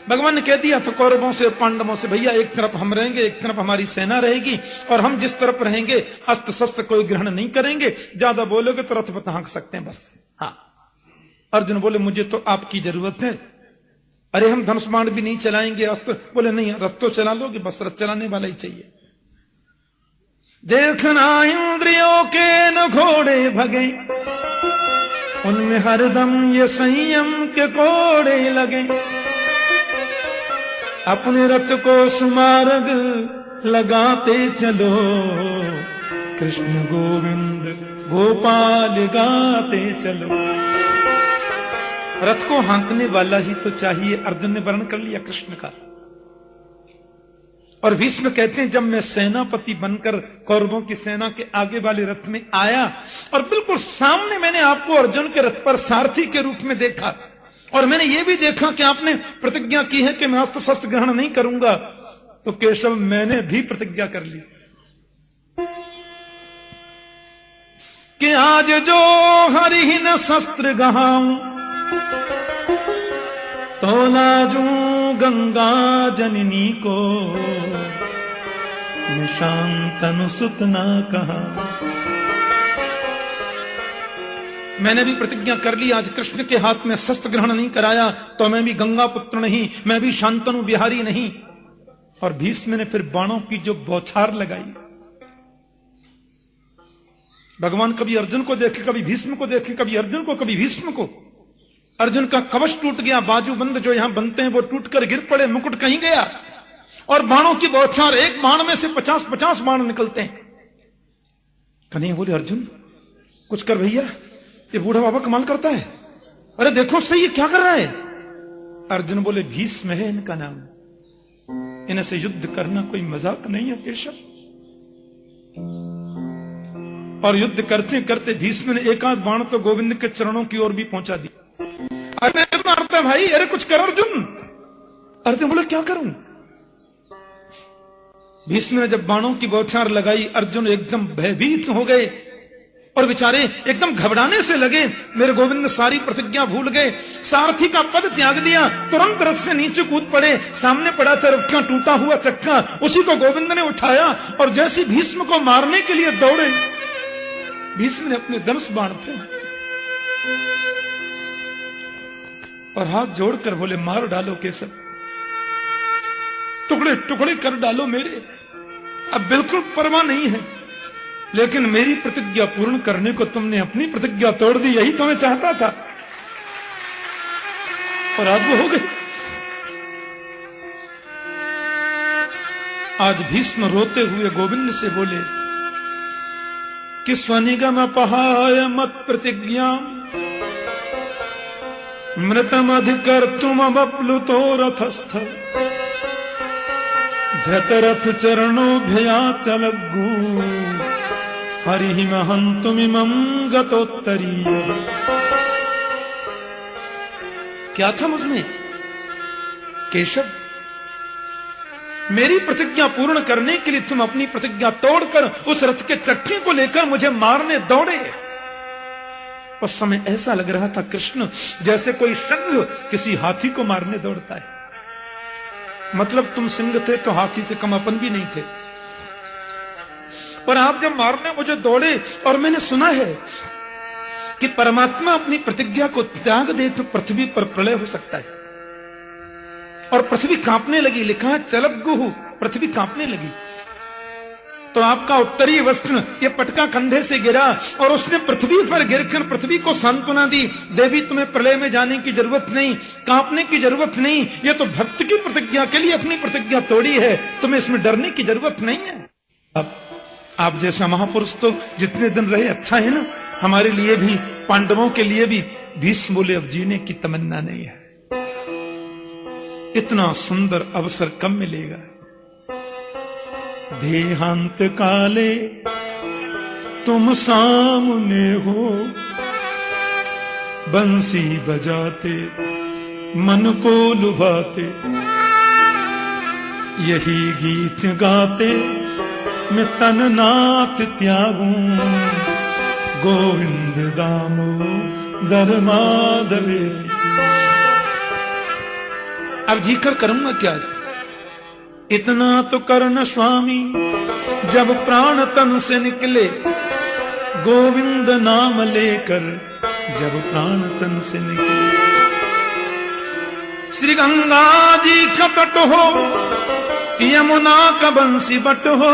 भगवान ने कह दिया था कौरवों से और पांडवों से, भैया एक तरफ हम रहेंगे, एक तरफ हमारी सेना रहेगी, और हम जिस तरफ रहेंगे अस्त्र शस्त्र कोई ग्रहण नहीं करेंगे, ज्यादा बोलोगे तो रथ पर हाँक सकते हैं बस। हाँ। अर्जुन बोले मुझे तो आपकी जरूरत है। अरे हम धनुष बाण भी नहीं चलाएंगे, अस्त्र। बोले नहीं, रथ तो चला लोगे, बस रथ चलाने वाला ही चाहिए। देखना इंद्रियों के न घोड़े भगे, उनमें हरदम ये संयम के कोड़े लगे। अपने रथ को सुमार्ग लगाते चलो, कृष्ण गोविंद गोपाल गाते चलो। रथ को हाँकने वाला ही तो चाहिए। अर्जुन ने वर्ण कर लिया कृष्ण का। और भीष्म कहते हैं जब मैं सेनापति बनकर कौरवों की सेना के आगे वाले रथ में आया और बिल्कुल सामने मैंने आपको अर्जुन के रथ पर सारथी के रूप में देखा, और मैंने ये भी देखा कि आपने प्रतिज्ञा की है कि मैं अस्त्र शस्त्र ग्रहण नहीं करूंगा, तो केशव मैंने भी प्रतिज्ञा कर ली कि आज जो हरिहीन शस्त्र गहाऊं, तो लाजू गंगा जननी को, मैं शांतनु सुत ना कहा। मैंने भी प्रतिज्ञा कर ली, आज कृष्ण के हाथ में शस्त्र ग्रहण नहीं कराया तो मैं भी गंगा पुत्र नहीं, मैं भी शांतनु बिहारी नहीं। और भीष्म ने फिर बाणों की जो बौछार लगाई, भगवान कभी अर्जुन को देखे, कभी भीष्म को देखे, कभी अर्जुन को, कभी भीष्म को। अर्जुन का कवच टूट गया, बाजूबंद जो यहां बनते हैं वो टूटकर गिर पड़े, मुकुट कहीं गया, और बाणों की बौछार, एक बाण में से 50-50 बाण निकलते हैं। कन्हैया बोले अर्जुन कुछ कर भैया, ये बूढ़ा बाबा कमाल करता है, अरे देखो सही ये क्या कर रहा है। अर्जुन बोले भीष्म है इनका नाम, इनसे युद्ध करना कोई मजाक नहीं है केशव। और युद्ध करते करते भीष्म ने एक आध बाण तो गोविंद के चरणों की ओर भी पहुंचा दी। अरे मारता भाई, अरे कुछ कर अर्जुन। अर्जुन बोले क्या करूं। भीष्म ने जब बाणों की बौछार लगाई, अर्जुन एकदम भयभीत हो गए और बेचारे एकदम घबराने से लगे। मेरे गोविंद सारी प्रतिज्ञा भूल गए, सारथी का पद त्याग दिया, तुरंत रथ से नीचे कूद पड़े। सामने पड़ा था रथ का टूटा हुआ चक्का, उसी को गोविंद ने उठाया और जैसे भीष्म को मारने के लिए दौड़े, भीष्म ने अपने धनुष बाण फेंके और हाथ जोड़कर बोले मार डालो केशव, टुकड़े टुकड़े कर डालो मेरे, अब बिल्कुल परवाह नहीं है, लेकिन मेरी प्रतिज्ञा पूर्ण करने को तुमने अपनी प्रतिज्ञा तोड़ दी, यही तो मैं चाहता था और आज वो हो गई। आज भीष्म रोते हुए गोविंद से बोले कि स्वनिगम पहाय मत प्रतिज्ञा, मृतमधिकर्तुम बप्लुतो रथस्थ, धृतरथ चरणोभयाचलग्गू, हरिहिमहंतुमिमं गतोत्तरीय। क्या था मुझमें केशव, मेरी प्रतिज्ञा पूर्ण करने के लिए तुम अपनी प्रतिज्ञा तोड़कर उस रथ के चक्के को लेकर मुझे मारने दौड़े। उस समय ऐसा लग रहा था कृष्ण जैसे कोई सिंह किसी हाथी को मारने दौड़ता है। मतलब तुम सिंह थे तो हाथी से कम अपन भी नहीं थे, पर आप जब मारने मुझे दौड़े और मैंने सुना है कि परमात्मा अपनी प्रतिज्ञा को त्याग दे तो पृथ्वी पर प्रलय हो सकता है, और पृथ्वी कांपने लगी। लिखा है चलग्गुहु, पृथ्वी कांपने लगी। तो आपका उत्तरीय वस्त्र ये पटका कंधे से गिरा और उसने पृथ्वी पर गिरकर पृथ्वी को सांत्वना दी, देवी तुम्हें प्रलय में जाने की जरूरत नहीं, कांपने की जरूरत नहीं, ये तो भक्त की प्रतिज्ञा के लिए अपनी प्रतिज्ञा तोड़ी है, तुम्हें इसमें डरने की जरूरत नहीं है। अब आप जैसा महापुरुष तो जितने दिन रहे अच्छा है ना, हमारे लिए भी, पांडवों के लिए भी। भीष्म बोले अब जीने की तमन्ना नहीं है, इतना सुंदर अवसर कब मिलेगा। देहांत काले तुम सामने हो, बंसी बजाते मन को लुभाते, यही गीत गाते मैं तन नाथ त्यागूं, गोविंद दामोदर माधवे। अब जी कर करूंगा क्या? इतना तो करना स्वामी, जब प्राण तन से निकले, गोविंद नाम लेकर जब प्राण तन से निकले। श्री गंगा जी का तट हो, यमुना का बंसी बट हो,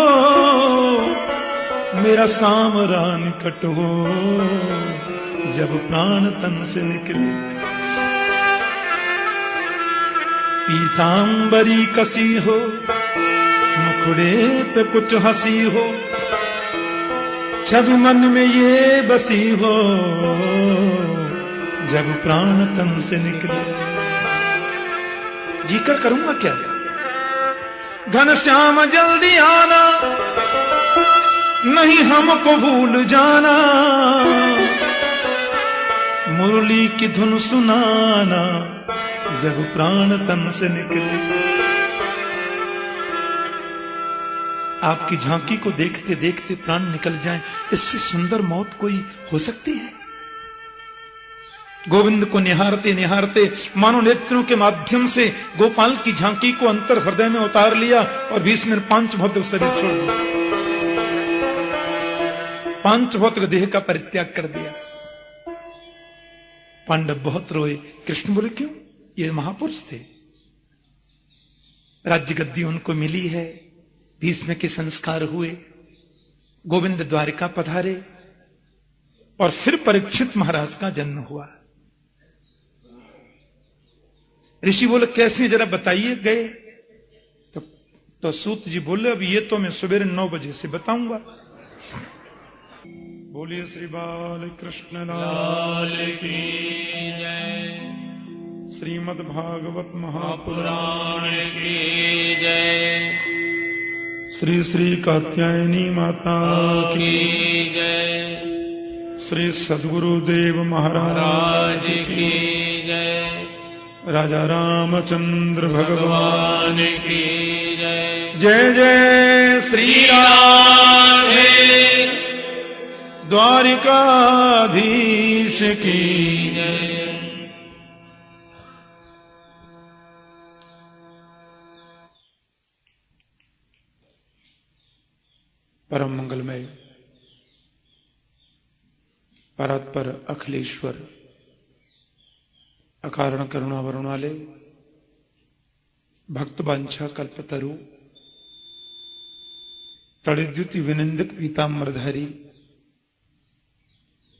मेरा सामरा निकट हो, जब प्राण तन से निकले। पीतांबरी कसी हो, मुखड़े पे कुछ हंसी हो, छवि मन में ये बसी हो, जब प्राण तन से निकले। जीकर करूंगा क्या? घनश्याम जल्दी आना, नहीं हमको भूल जाना, मुरली की धुन सुनाना, जब प्राण तन से निकले। आपकी झांकी को देखते देखते प्राण निकल जाएं, इससे सुंदर मौत कोई हो सकती है? गोविंद को निहारते निहारते मानो नेत्रों के माध्यम से गोपाल की झांकी को अंतर हृदय में उतार लिया और 20 मिनट पांच भौतिक शरीर छोड़ दिया, पांच भौतिक देह का परित्याग कर दिया। पांडव बहुत रोए। कृष्ण बोले क्यों? ये महापुरुष थे, राज्य गद्दी उनको मिली है, भीष्म के संस्कार हुए, गोविंद द्वारिका पधारे और फिर परीक्षित महाराज का जन्म हुआ। ऋषि बोले कैसे जरा बताइए? गए तो सूत जी बोले अब ये तो मैं सवेरे 9 बजे से बताऊंगा। बोलिए श्री बाल कृष्ण लाल की जय, श्रीमद् भागवत महापुराण की जय, श्री श्री कात्यायनी माता की जय, श्री सद्गुरुदेव महाराज की जय, राजा रामचंद्र भगवान की जय। जय जय श्री राधे द्वारिकाधीश की जय। परम मंगलमय परात्पर अखिलेश्वर अकारण करुणा वरुणालय भक्त वांछा कल्पतरु तड़िद्युति विनिंदित पीताम्बरधारी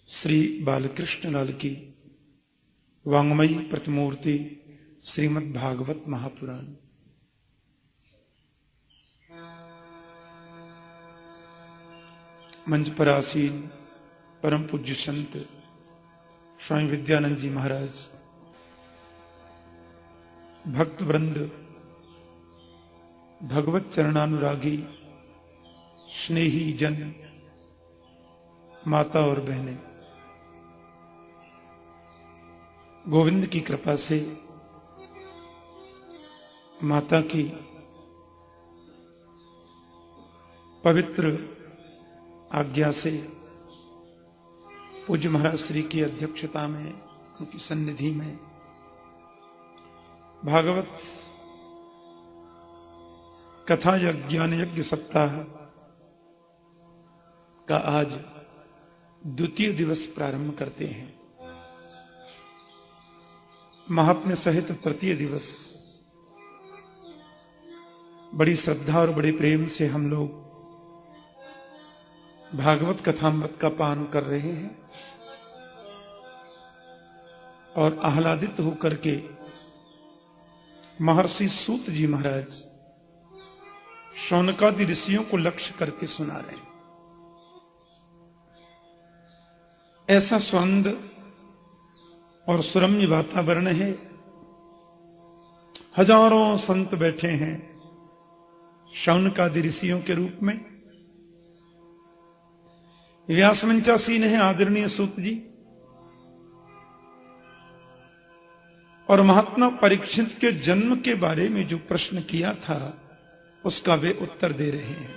श्री बालकृष्ण लाल की वांग्मयी प्रतिमूर्ति श्रीमद् भागवत महापुराण। मंच पर आसीन परम पूज्य संत स्वामी विद्यानंद जी महाराज, भक्त वृंद, भगवत चरणानुरागी स्नेही जन, माता और बहनें, गोविंद की कृपा से, माता की पवित्र आज्ञा से, पूज्य महाराज श्री की अध्यक्षता में, उनकी सन्निधि में भागवत कथा ज्ञान यज्ञ सप्ताह का आज द्वितीय दिवस प्रारंभ करते हैं। महात्म्य सहित तृतीय दिवस बड़ी श्रद्धा और बड़े प्रेम से हम लोग भागवत कथामृत का पान कर रहे हैं और आह्लादित होकर के महर्षि सूत जी महाराज शौनकादि ऋषियों को लक्ष्य करके सुना रहे हैं। ऐसा स्वांद और सुरम्य वातावरण है, हजारों संत बैठे हैं शौनकादि ऋषियों के रूप में। व्यासमंचासीन है आदरणीय सूत जी और महात्मा परीक्षित के जन्म के बारे में जो प्रश्न किया था उसका वे उत्तर दे रहे हैं।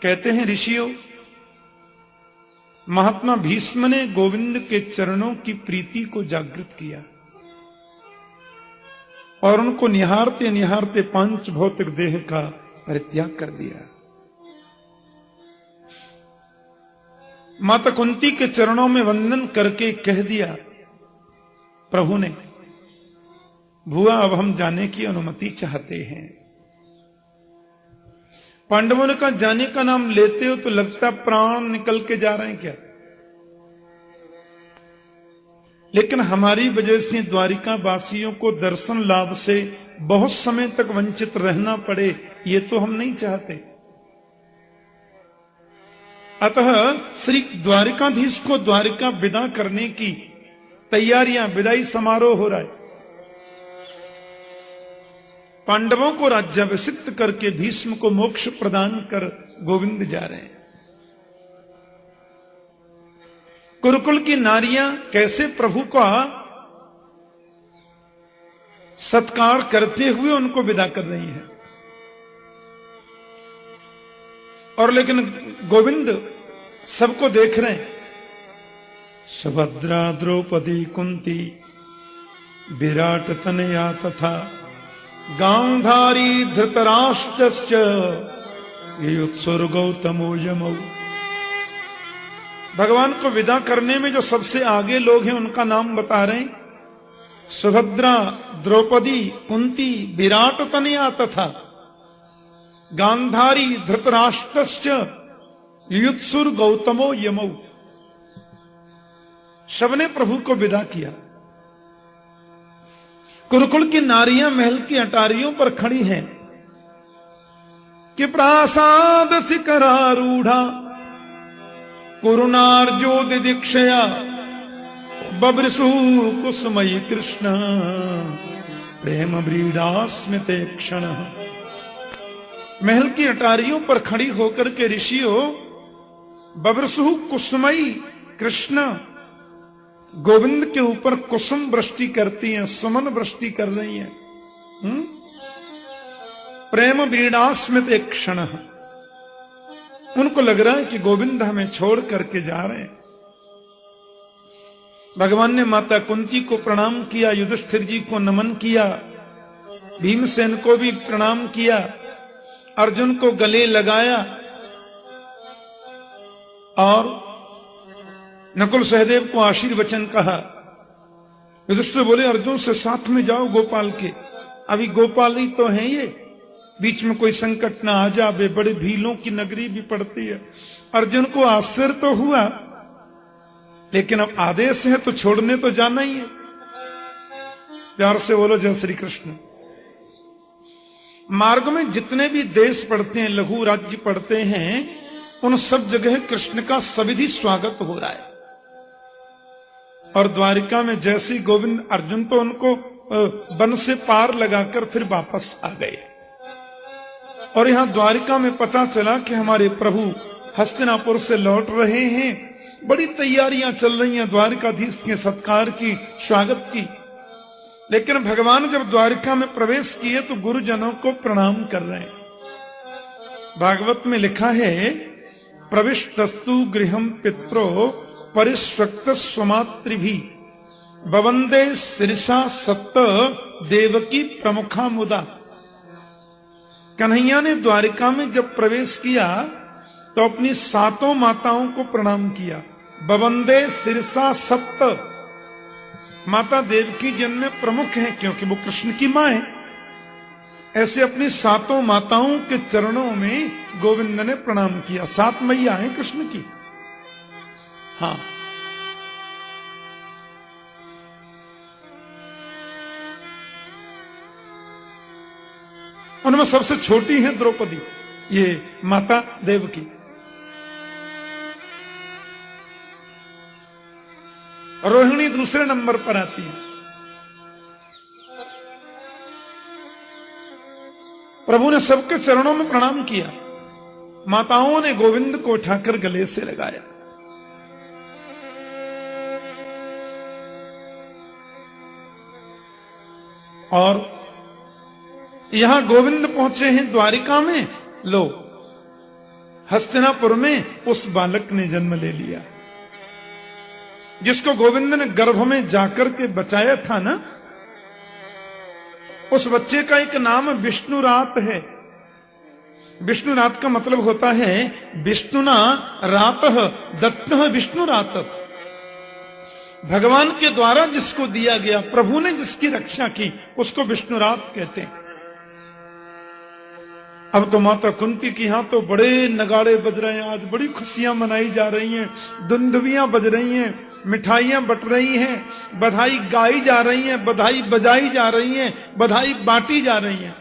कहते हैं ऋषियों, महात्मा भीष्म ने गोविंद के चरणों की प्रीति को जागृत किया। और उनको निहारते निहारते पांच भौतिक देह का परित्याग कर दिया। माता कुंती के चरणों में वंदन करके कह दिया प्रभु ने, भुआ अब हम जाने की अनुमति चाहते हैं। पांडवों ने कहा जाने का नाम लेते हो तो लगता प्राण निकल के जा रहे हैं क्या? लेकिन हमारी वजह से द्वारिका वासियों को दर्शन लाभ से बहुत समय तक वंचित रहना पड़े, ये तो हम नहीं चाहते। अतः श्री द्वारिकाधीश को द्वारिका विदा करने की तैयारियां, विदाई समारोह हो रहा है। पांडवों को राज्याभिषिक्त करके भीष्म को मोक्ष प्रदान कर गोविंद जा रहे हैं। कुरुकुल की नारियां कैसे प्रभु का सत्कार करते हुए उनको विदा कर रही हैं। और लेकिन गोविंद सबको देख रहे हैं। सुभद्रा द्रौपदी कुंती विराट तनया तथा गांधारी धृतराष्ट्रश्च युत्सुर गौतमो यमौ। भगवान को विदा करने में जो सबसे आगे लोग हैं उनका नाम बता रहे हैं। सुभद्रा, द्रौपदी, कुंती, विराट तनया तथा गांधारी धृतराष्ट्रश्च युत्सुर गौतमो यमौ। सबने प्रभु को विदा किया। कुरुकुल की नारियां महल की अटारियों पर खड़ी हैं कि प्रासाद शिखरारूढ़ा कुरुनार्जो दिदीक्षया बब्रसु कुसुमयी कृष्ण प्रेम व्रीडा स्मिते क्षण। महल की अटारियों पर खड़ी होकर के ऋषियों बब्रसु कुसुमयी कृष्ण गोविंद के ऊपर कुसुम वृष्टि करती हैं, सुमन वृष्टि कर रही हैं। प्रेम व्रीडा स्मिते क्षण। उनको लग रहा है कि गोविंद हमें छोड़ करके जा रहे हैं। भगवान ने माता कुंती को प्रणाम किया, युधिष्ठिर जी को नमन किया, भीमसेन को भी प्रणाम किया, अर्जुन को गले लगाया और नकुल सहदेव को आशीर्वचन कहा। युधिष्ठिर बोले अर्जुन से साथ में जाओ गोपाल के, अभी गोपाल ही तो हैं ये, बीच में कोई संकट ना आ जावे, बड़े भीलों की नगरी भी पड़ती है। अर्जुन को आश्चर्य तो हुआ, लेकिन अब आदेश है तो छोड़ने तो जाना ही है। प्यार से बोलो जय श्री कृष्ण। मार्ग में जितने भी देश पड़ते हैं, लघु राज्य पड़ते हैं, उन सब जगह कृष्ण का सविधि स्वागत हो रहा है। और द्वारिका में जैसी गोविंद, अर्जुन तो उनको वन से पार लगाकर फिर वापस आ गए। और यहां द्वारिका में पता चला कि हमारे प्रभु हस्तिनापुर से लौट रहे हैं। बड़ी तैयारियां चल रही हैं द्वारिकाधीश के सत्कार की, स्वागत की। लेकिन भगवान जब द्वारिका में प्रवेश किए तो गुरुजनों को प्रणाम कर रहे हैं। भागवत में लिखा है प्रविष्टस्तु गृहम पित्रो परिष्वक्त स्वमातृभि बवंदे शिरसा सत्त देवकी प्रमुखा मुदा। कन्हैया ने द्वारिका में जब प्रवेश किया तो अपनी सातों माताओं को प्रणाम किया। बवंदे शिरसा सत्त, माता देवकी जिनमें प्रमुख हैं क्योंकि वो कृष्ण की मां है। ऐसे अपनी सातों माताओं के चरणों में गोविंद ने प्रणाम किया। सात मैया हैं कृष्ण की। हाँ, उनमें सबसे छोटी है द्रौपदी, ये माता देवकी। रोहिणी दूसरे नंबर पर आती है। प्रभु ने सबके चरणों में प्रणाम किया। माताओं ने गोविंद को उठाकर गले से लगाया। और यहां गोविंद पहुंचे हैं द्वारिका में। लो, हस्तिनापुर में उस बालक ने जन्म ले लिया जिसको गोविंद ने गर्भ में जाकर के बचाया था ना। उस बच्चे का एक नाम विष्णुरात है। विष्णुरात का मतलब होता है विष्णुना रातः दत्तः विष्णुरात। भगवान के द्वारा जिसको दिया गया, प्रभु ने जिसकी रक्षा की, उसको विष्णुरात कहते हैं। अब तो माता कुंती की यहां तो बड़े नगाड़े बज रहे हैं, आज बड़ी खुशियां मनाई जा रही हैं, दुंदुभियां बज रही हैं, मिठाइयां बट रही हैं, बधाई गाई जा रही हैं, बधाई बजाई जा रही हैं, बधाई बांटी जा रही हैं।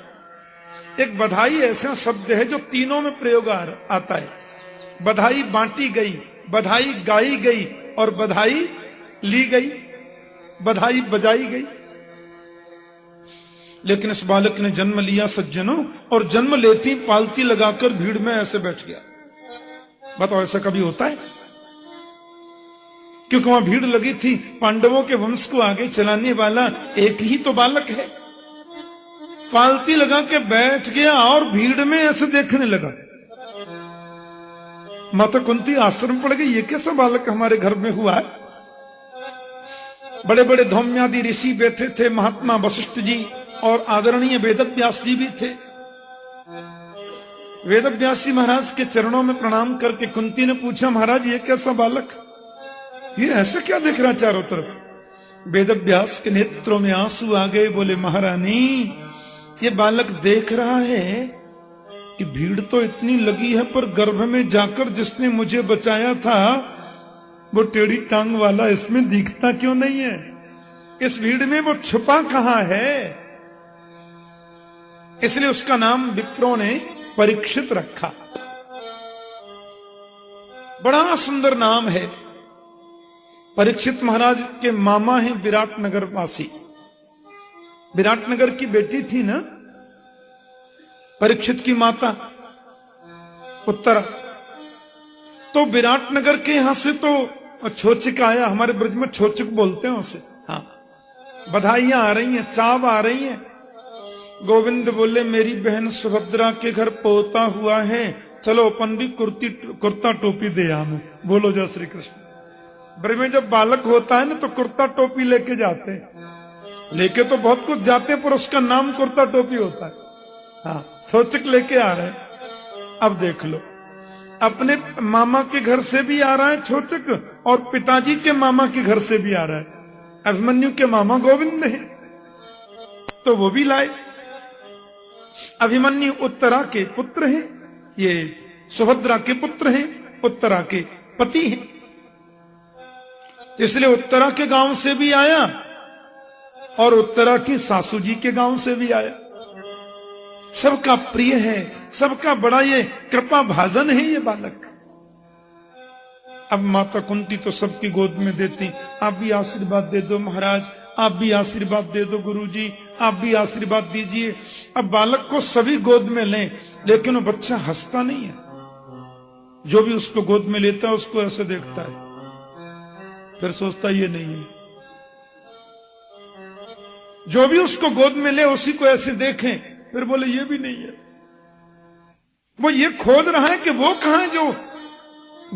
एक बधाई ऐसा शब्द है जो तीनों में प्रयोग आता है। बधाई बांटी गई, बधाई गाई गई और बधाई ली गई, बधाई बजाई गई। लेकिन इस बालक ने जन्म लिया सज्जनों, और जन्म लेती पालती लगाकर भीड़ में ऐसे बैठ गया। बताओ ऐसा कभी होता है? क्योंकि वहां भीड़ लगी थी, पांडवों के वंश को आगे चलाने वाला एक ही तो बालक है। पालती लगा के बैठ गया और भीड़ में ऐसे देखने लगा। माता कुंती आश्रम पड़ गई, ये कैसा बालक हमारे घर में हुआ है? बड़े बड़े धौम्यादि ऋषि बैठे थे, महात्मा वशिष्ठ जी और आदरणीय वेदव्यास जी भी थे। वेदव्यास जी महाराज के चरणों में प्रणाम करके कुंती ने पूछा, महाराज ये कैसा बालक, ये ऐसा क्या देख रहा चारों तरफ? वेदव्यास के नेत्रों में आंसू आ गए, बोले महारानी ये बालक देख रहा है कि भीड़ तो इतनी लगी है, पर गर्भ में जाकर जिसने मुझे बचाया था वो टेढ़ी टांग वाला इसमें दिखता क्यों नहीं है? इस भीड़ में वो छुपा कहां है? इसलिए उसका नाम विप्रों ने परीक्षित रखा। बड़ा सुंदर नाम है। परीक्षित महाराज के मामा हैं विराटनगर वासी। विराटनगर की बेटी थी ना परीक्षित की माता उत्तरा, तो विराटनगर के यहां से तो छोचिक आया। हमारे ब्रज में छोचिक बोलते हैं उसे। हाँ, बधाइयां आ रही हैं, चाव आ रही हैं। गोविंद बोले मेरी बहन सुभद्रा के घर पोता हुआ है, चलो अपन भी कुर्ता टोपी दे हमें। बोलो जय श्री कृष्ण। ब्रज में जब बालक होता है ना तो कुर्ता टोपी लेके जाते हैं, लेके तो बहुत कुछ जाते हैं पर उसका नाम कुर्ता टोपी होता है। हाँ, छोचिक लेके आ रहे हैं। अब देख लो, अपने मामा के घर से भी आ रहा है छोचिक और पिताजी के मामा के घर से भी आ रहा है। अभिमन्यु के मामा गोविंद है तो वो भी लाए। अभिमन्यु उत्तरा के पुत्र हैं, ये सुभद्रा के पुत्र हैं, उत्तरा के पति हैं, इसलिए उत्तरा के गांव से भी आया और उत्तरा की सासू जी के गांव से भी आया। सबका प्रिय है, सबका बड़ा ये कृपा भाजन है ये बालक। अब माता कुंती तो सबकी गोद में देती, आप भी आशीर्वाद दे दो महाराज, आप भी आशीर्वाद दे दो गुरुजी, आप भी आशीर्वाद दीजिए। अब बालक को सभी गोद में लें, लेकिन वो बच्चा हंसता नहीं है। जो भी उसको गोद में लेता है उसको ऐसे देखता है, फिर सोचता ये नहीं है। जो भी उसको गोद में ले उसी को ऐसे देखें, फिर बोले ये भी नहीं है। वो ये खोद रहा है कि वो कहां है जो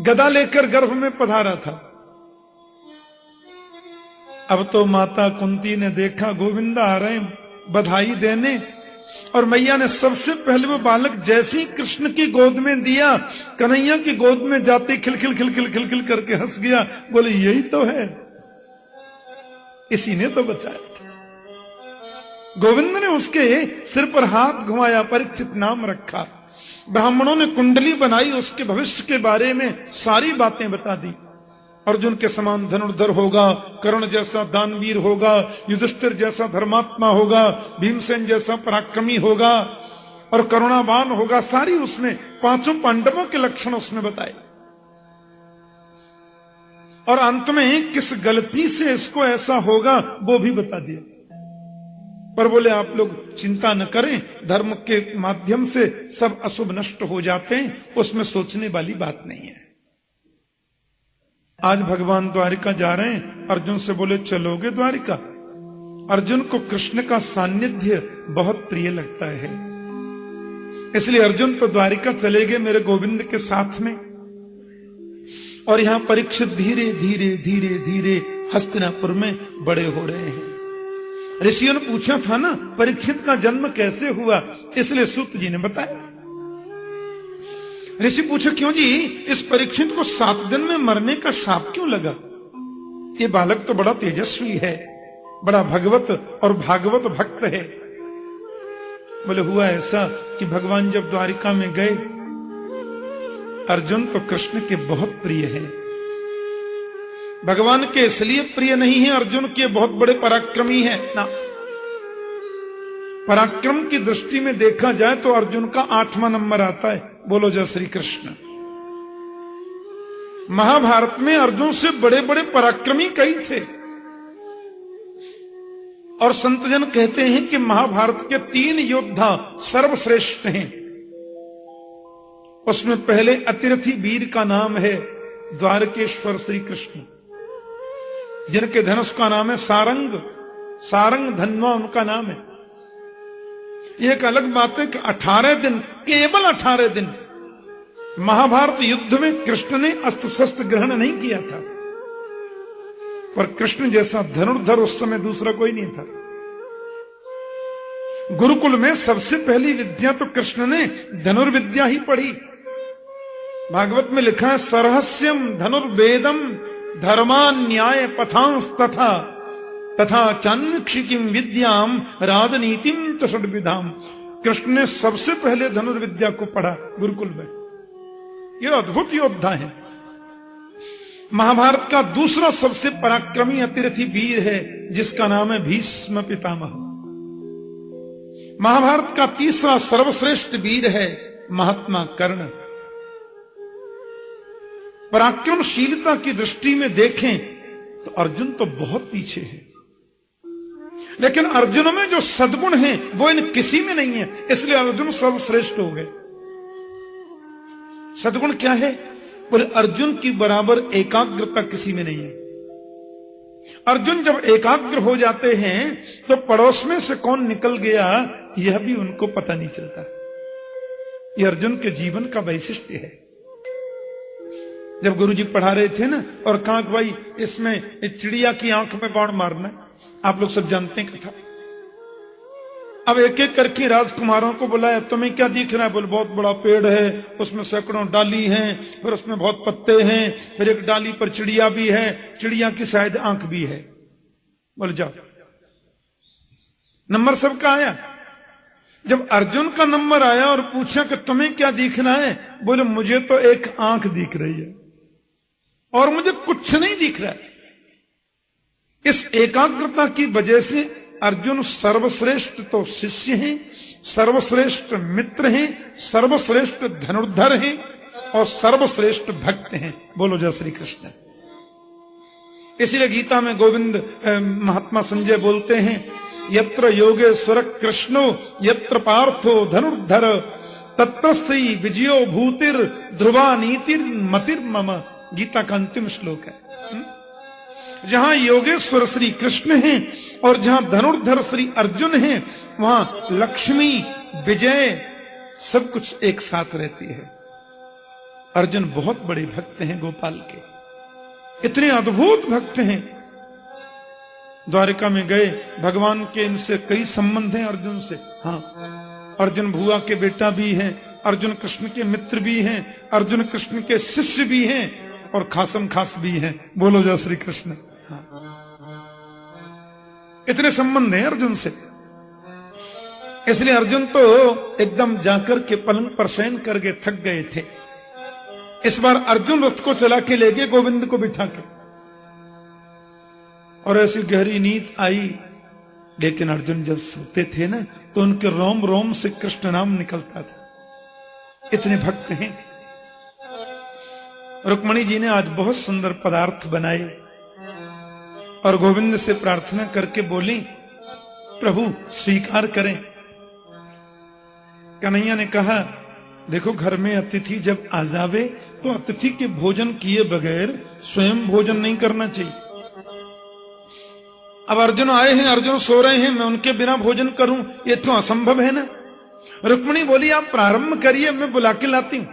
गदा लेकर गर्भ में पधारा था। अब तो माता कुंती ने देखा गोविंदा आ रहे हैं बधाई देने, और मैया ने सबसे पहले वो बालक जैसे ही कृष्ण की गोद में दिया, कन्हैया की गोद में जाते खिलखिल खिलखिल खिलखिल करके हंस गया। बोले यही तो है, इसी ने तो बचाया। गोविंद ने उसके सिर पर हाथ घुमाया, परीक्षित नाम रखा। ब्राह्मणों ने कुंडली बनाई, उसके भविष्य के बारे में सारी बातें बता दी। अर्जुन के समान धनुर्धर होगा, कर्ण जैसा दानवीर होगा, युधिष्ठिर जैसा धर्मात्मा होगा, भीमसेन जैसा पराक्रमी होगा और करुणावान होगा। सारी उसमें पांचों पांडवों के लक्षण उसने बताए। और अंत में किस गलती से इसको ऐसा होगा वो भी बता दिया। पर बोले आप लोग चिंता न करें, धर्म के माध्यम से सब अशुभ नष्ट हो जाते हैं, उसमें सोचने वाली बात नहीं है। आज भगवान द्वारिका जा रहे हैं, अर्जुन से बोले चलोगे द्वारिका? अर्जुन को कृष्ण का सानिध्य बहुत प्रिय लगता है, इसलिए अर्जुन तो द्वारिका चले गए मेरे गोविंद के साथ में। और यहां परीक्षित धीरे धीरे धीरे धीरे हस्तिनापुर में बड़े हो रहे हैं। ऋषियों ने पूछा था ना परीक्षित का जन्म कैसे हुआ, इसलिए सूत जी ने बताया। ऋषि पूछे क्यों जी, इस परीक्षित को 7 दिन में मरने का शाप क्यों लगा? ये बालक तो बड़ा तेजस्वी है, बड़ा भगवत और भागवत भक्त है। बोले हुआ ऐसा कि भगवान जब द्वारिका में गए, अर्जुन तो कृष्ण के बहुत प्रिय है। भगवान के इसलिए प्रिय नहीं है अर्जुन के बहुत बड़े पराक्रमी है ना, पराक्रम की दृष्टि में देखा जाए तो अर्जुन का 8वां नंबर आता है। बोलो जय श्री कृष्ण। महाभारत में अर्जुन से बड़े बड़े पराक्रमी कई थे, और संतजन कहते हैं कि महाभारत के 3 योद्धा सर्वश्रेष्ठ हैं। उसमें पहले अतिरथी वीर का नाम है द्वारकेश्वर श्री कृष्ण, जिनके धनुष का नाम है सारंग, सारंग धन्वा उनका नाम है। यह एक अलग बात है कि 18 दिन, केवल 18 दिन महाभारत युद्ध में कृष्ण ने अस्त्र शस्त्र ग्रहण नहीं किया था, पर कृष्ण जैसा धनुर्धर उस समय दूसरा कोई नहीं था। गुरुकुल में सबसे पहली विद्या तो कृष्ण ने धनुर्विद्या ही पढ़ी। भागवत में लिखा है सरहस्यम धनुर्वेदम धर्मान्याय पथांस तथा तथा चान्वीक्षिकीम विद्याम राजनीतिम च षड्विधाम। कृष्ण ने सबसे पहले धनुर्विद्या को पढ़ा गुरुकुल में। यह अद्भुत योद्धा है। महाभारत का दूसरा सबसे पराक्रमी अतिरथी वीर है जिसका नाम है भीष्म पितामह। महाभारत का तीसरा सर्वश्रेष्ठ वीर है महात्मा कर्ण। पराक्रमशीलता की दृष्टि में देखें तो अर्जुन तो बहुत पीछे है, लेकिन अर्जुन में जो सद्गुण हैं वो इन किसी में नहीं है, इसलिए अर्जुन सर्वश्रेष्ठ हो गए। सद्गुण क्या है? बोले अर्जुन की बराबर एकाग्रता किसी में नहीं है। अर्जुन जब एकाग्र हो जाते हैं तो पड़ोस में से कौन निकल गया यह भी उनको पता नहीं चलता। यह अर्जुन के जीवन का वैशिष्ट्य है। जब गुरुजी पढ़ा रहे थे ना, और कांक भाई इसमें चिड़िया की आंख में बाण मारना, आप लोग सब जानते हैं कथा। अब एक एक करके राजकुमारों को बुलाया, तुम्हें क्या दिख रहा है? बोले बहुत बड़ा पेड़ है, उसमें सैकड़ों डाली हैं, फिर उसमें बहुत पत्ते हैं, फिर एक डाली पर चिड़िया भी है, चिड़िया की शायद आंख भी है। बोले जाओ। नंबर सबका आया। जब अर्जुन का नंबर आया और पूछा कि तुम्हें क्या दिख रहा है? बोले मुझे तो एक आंख दिख रही है और मुझे कुछ नहीं दिख रहा है। इस एकाग्रता की वजह से अर्जुन सर्वश्रेष्ठ तो शिष्य हैं, सर्वश्रेष्ठ मित्र हैं, सर्वश्रेष्ठ धनुर्धर हैं और सर्वश्रेष्ठ भक्त हैं। बोलो जय श्री कृष्ण। इसलिए गीता में गोविंद महात्मा संजय बोलते हैं, यत्र योगेश्वर कृष्णो यत्र पार्थो धनुर्धर तत्र श्री विजयो भूतिर ध्रुवा नीतिर मतिर मम। गीता का अंतिम श्लोक है। जहां योगेश्वर श्री कृष्ण हैं और जहां धनुर्धर श्री अर्जुन हैं, वहां लक्ष्मी विजय सब कुछ एक साथ रहती है। अर्जुन बहुत बड़े भक्त हैं गोपाल के, इतने अद्भुत भक्त हैं। द्वारिका में गए, भगवान के इनसे कई संबंध हैं अर्जुन से। हाँ, अर्जुन भुआ के बेटा भी हैं, अर्जुन कृष्ण के मित्र भी हैं, अर्जुन कृष्ण के शिष्य भी हैं और खासम खास भी हैं। बोलो जय श्री कृष्ण। हाँ, इतने संबंध हैं अर्जुन से। इसलिए अर्जुन तो एकदम जाकर के पलंग पर शयन करके थक गए थे। इस बार अर्जुन रथ को चला के ले गए गोविंद को बिठा के, और ऐसी गहरी नींद आई। लेकिन अर्जुन जब सोते थे ना तो उनके रोम रोम से कृष्ण नाम निकलता था। इतने भक्त हैं। रुक्मणी जी ने आज बहुत सुंदर पदार्थ बनाए और गोविंद से प्रार्थना करके बोली, प्रभु स्वीकार करें। कन्हैया ने कहा, देखो घर में अतिथि जब आ जावे तो अतिथि के भोजन किए बगैर स्वयं भोजन नहीं करना चाहिए। अब अर्जुन आए हैं, अर्जुन सो रहे हैं, मैं उनके बिना भोजन करूं, ये तो असंभव है ना। रुक्मणी बोली, आप प्रारंभ करिए, मैं बुला के लाती हूं।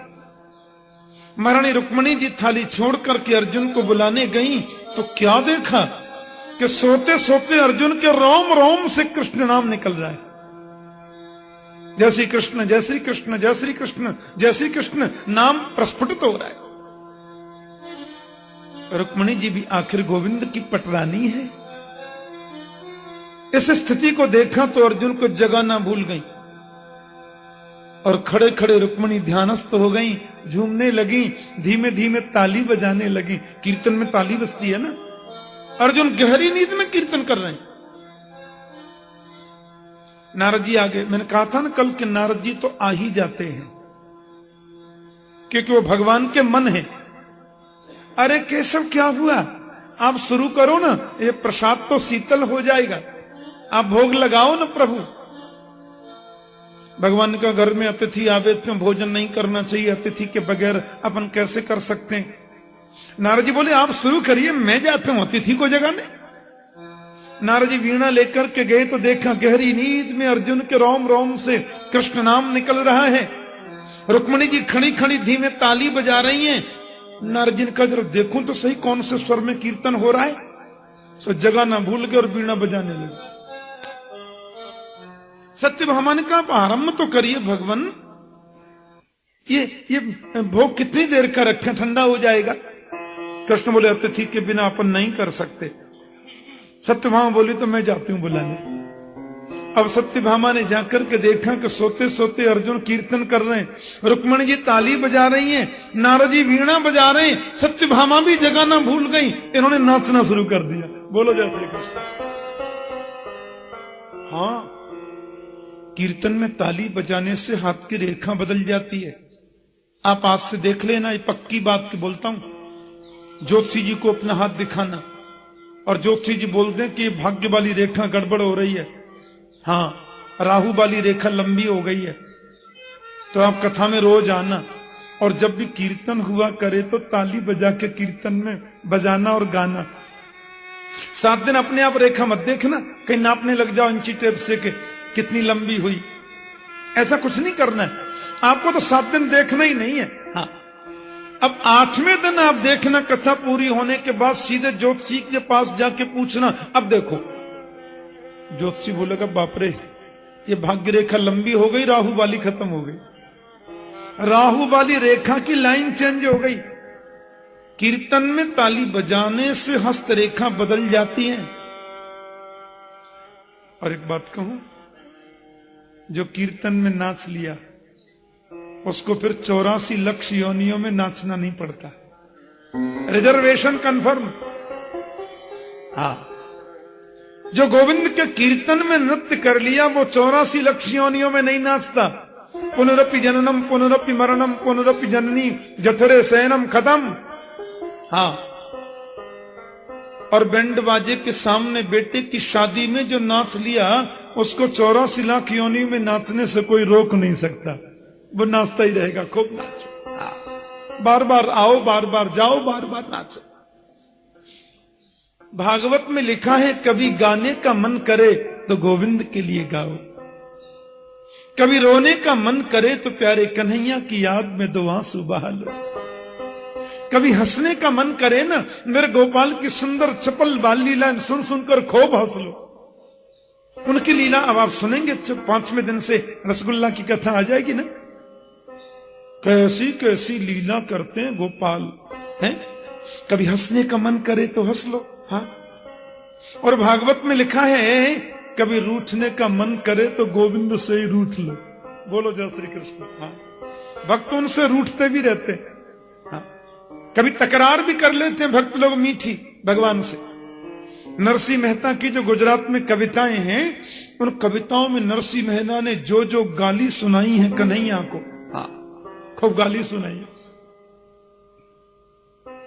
महारानी रुक्मणी जी थाली छोड़ करके अर्जुन को बुलाने गई तो क्या देखा, कि सोते सोते अर्जुन के रोम रोम से कृष्ण नाम निकल रहा है। जय श्री कृष्ण, जय श्री कृष्ण, जय श्री कृष्ण, जय श्री कृष्ण नाम प्रस्फुटित हो रहा है। रुक्मिणी जी भी आखिर गोविंद की पटरानी है। इस स्थिति को देखा तो अर्जुन को जगाना भूल गई और खड़े खड़े रुक्मिणी ध्यानस्थ हो गई, झूमने लगी, धीमे धीमे ताली बजाने लगी। कीर्तन में ताली बजती है ना। अर्जुन गहरी नींद में कीर्तन कर रहे हैं। नारद जी आ गए। मैंने कहा था ना कल कि नारद जी तो आ ही जाते हैं क्योंकि वो भगवान के मन है। अरे केशव क्या हुआ, आप शुरू करो ना, ये प्रसाद तो शीतल हो जाएगा, आप भोग लगाओ ना प्रभु। भगवान का घर में अतिथि आवे तो भोजन नहीं करना चाहिए, अतिथि के बगैर अपन कैसे कर सकते हैं। नारद जी बोले आप शुरू करिए, मैं जाता हूं अतिथि को जगाने। नारद जी वीणा लेकर के गए तो देखा गहरी नींद में अर्जुन के रोम रोम से कृष्ण नाम निकल रहा है। रुक्मिणी जी खड़ी खड़ी धीमे ताली बजा रही हैं। नारद जी ने कहा जरा देखूं तो सही कौन से स्वर में कीर्तन हो रहा है। सो जगह ना भूल गए और वीणा बजाने लगे। सत्यभामा ने कहा आरंभ तो करिए भगवान, ये भोग कितनी देर का रखें, ठंडा हो जाएगा। कृष्ण बोले अतिथि के बिना अपन नहीं कर सकते। सत्यभामा बोली तो मैं जाती हूं बुलाने। अब सत्यभामा ने जाकर के देखा कि सोते सोते अर्जुन कीर्तन कर रहे हैं, रुक्मिणी जी ताली बजा रही हैं, नारद जी वीणा बजा रहे हैं, सत्यभामा भी जगाना भूल गई, इन्होंने नाचना शुरू कर दिया। बोलो जय श्री कृष्ण। हाँ, कीर्तन में ताली बजाने से हाथ की रेखा बदल जाती है। आप आज से देख लेना, ये पक्की बात की बोलता हूं। ज्योतिषी जी को अपना हाथ दिखाना और ज्योतिषी जी बोल दें कि भाग्य वाली रेखा गड़बड़ हो रही है, हाँ राहु वाली रेखा लंबी हो गई है, तो आप कथा में रोज आना और जब भी कीर्तन हुआ करे तो ताली बजा के कीर्तन में बजाना और गाना। 7 दिन अपने आप रेखा मत देखना, कहीं नापने लग जाओ इंची टेप से के कितनी लंबी हुई। ऐसा कुछ नहीं करना है आपको, तो 7 दिन देखना ही नहीं है। हाँ, अब 8वें दिन आप देखना, कथा पूरी होने के बाद सीधे ज्योतिषी के पास जाके पूछना अब देखो। ज्योतिषी बोलेगा बाप रे ये भाग्य रेखा लंबी हो गई, राहु वाली खत्म हो गई। राहु वाली रेखा की लाइन चेंज हो गई। कीर्तन में ताली बजाने से हस्त रेखा बदल जाती है। और एक बात कहूं, जो कीर्तन में नाच लिया उसको फिर 84 लाख योनियों में नाचना नहीं पड़ता। Reservation confirm. हाँ, जो गोविंद के कीर्तन में नृत्य कर लिया वो 84 लाख योनियों में नहीं नाचता। पुनरपि जननम पुनरपि मरणम पुनरपि जननी जठरे शयनम खत्म। हाँ, और बैंड बाजे के सामने बेटे की शादी में जो नाच लिया उसको 84 लाख योनि में नाचने से कोई रोक नहीं सकता। वो नाचता ही रहेगा, खूब नाचो, बार बार आओ, बार बार जाओ, बार बार नाचो। भागवत में लिखा है कभी गाने का मन करे तो गोविंद के लिए गाओ, कभी रोने का मन करे तो प्यारे कन्हैया की याद में 2 आंसू बहा लो, कभी हंसने का मन करे ना मेरे गोपाल की सुंदर चपल बाल लीला सुन सुनकर खूब हंस लो। उनकी लीला अब आप सुनेंगे, 5वें दिन से रसगुल्ला की कथा आ जाएगी ना। कैसी कैसी लीला करते हैं गोपाल हैं। कभी हंसने का मन करे तो हंस लो। हाँ, और भागवत में लिखा है कभी रूठने का मन करे तो गोविंद से ही रूठ लो। बोलो जय श्री कृष्ण। हाँ, भक्त उनसे रूठते भी रहते हैं। हाँ, कभी तकरार भी कर लेते हैं भक्त लोग मीठी भगवान से। नरसिंह मेहता की जो गुजरात में कविताएं हैं, उन कविताओं में नरसिंह मेहता ने जो जो गाली सुनाई है कन्हैया को, हाँ खूब गाली सुनाई।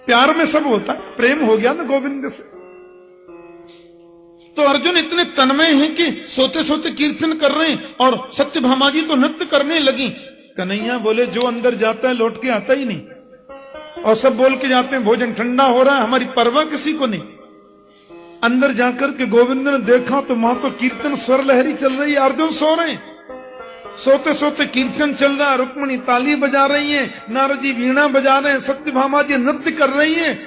प्यार में सब होता है, प्रेम हो गया ना गोविंद से। तो अर्जुन इतने तन्मय हैं कि सोते सोते कीर्तन कर रहे हैं और सत्यभामा जी तो नृत्य करने लगी। कन्हैया बोले जो अंदर जाता है लौट के आता ही नहीं, और सब बोल के जाते हैं भोजन ठंडा हो रहा है, हमारी परवाह किसी को नहीं। अंदर जाकर के गोविंद ने देखा तो वहां तो कीर्तन स्वर लहरी चल रही है, अर्जुन सो रहे हैं। सोते सोते कीर्तन चल रहा है, रुक्मिणी ताली बजा रही है, नारद जी वीणा बजा रहे हैं, सत्यभामा जी नृत्य कर रही है।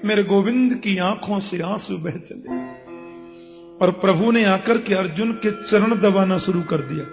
मेरे गोविंद की आंखों से आंसू बह चले। और प्रभु ने आकर के अर्जुन के चरण दबाना शुरू कर दिया।